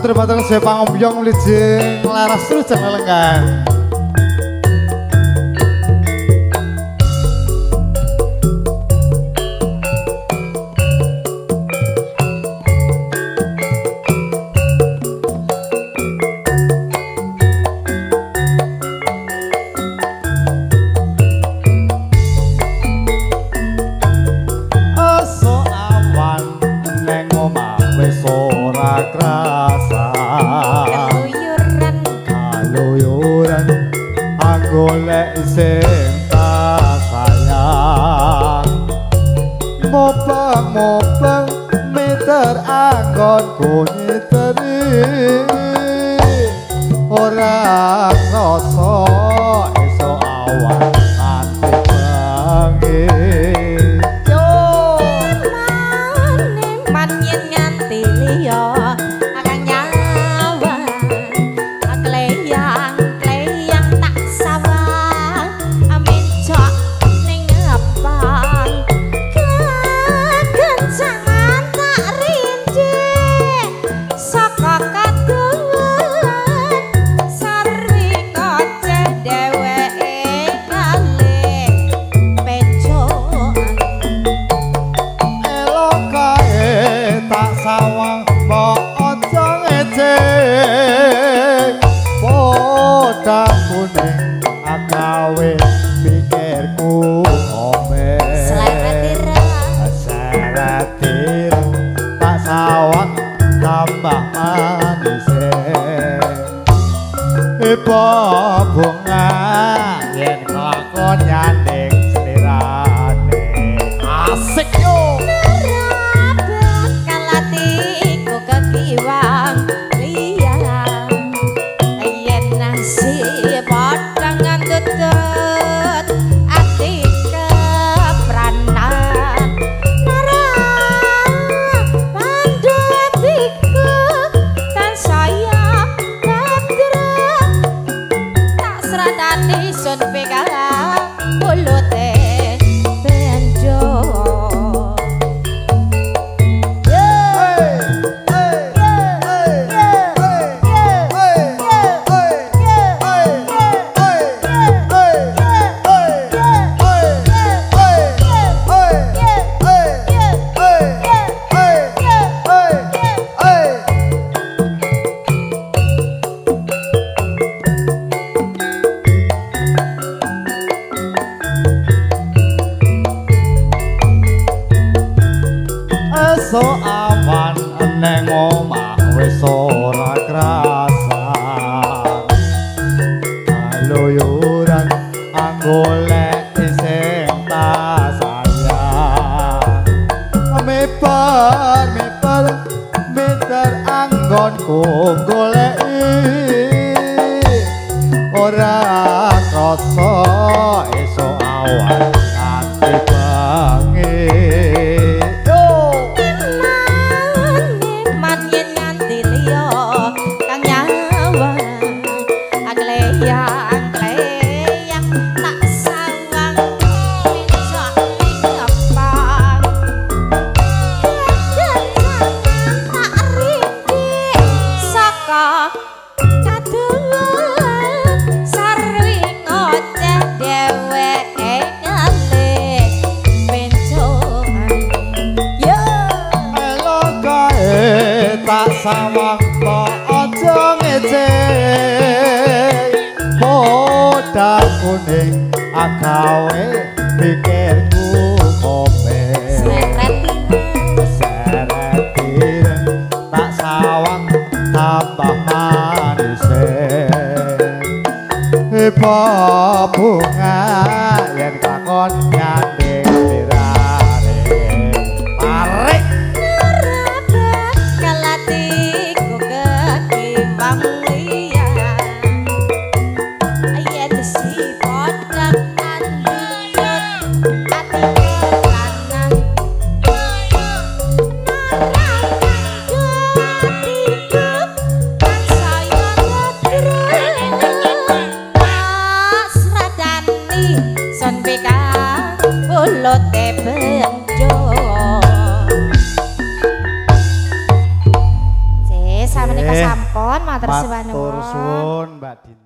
Atur batang sepang ombyong lijing laras terus jangan lenggan. Golek sing tak sayang mobang-mobang meter anggonku nyiteri ora krasa esuk awan nganti bengi yo manyen nganti liya akan nyawa akleyang tak sawang amin jok ning abang kekencangan tak rinci saka kadulan sarwi koce dheweke kalih pecoan elok kae tak sawang mbok aja ngecek padha kuning agawe pikirku omeh seletir tak sawang tambah manis ipo bunga yen kelakon nyanding selirane asik yo bakal atiku kekiwang liyang yen nasib padha ngandut ati kepranan marang pandhatiku tansaya kadra tak sradani sun pegang mulute benjo esuk awan neng omah wis ora krasa kaluyuran anggolek sing tak sayang meper meter anggonku goleki ora krasa esuk awan nganti bengi manyen nganti liya kang nyawa akleyang tak sawang mencok ning abang tak rinci saka kadulan sarwi ngoceh dheweke ngalih pencoan yo tak sawang kok aja ngecek padha kuning agawe pikirku kope seret tak sawang tambah manis ipo bunga yen kakon nyanding lirane tarik kalatiku kekiwang liyang ayen si padha andut ati kanan lote benjo sama Matur suwun. Matur suwun Mbak Dinta.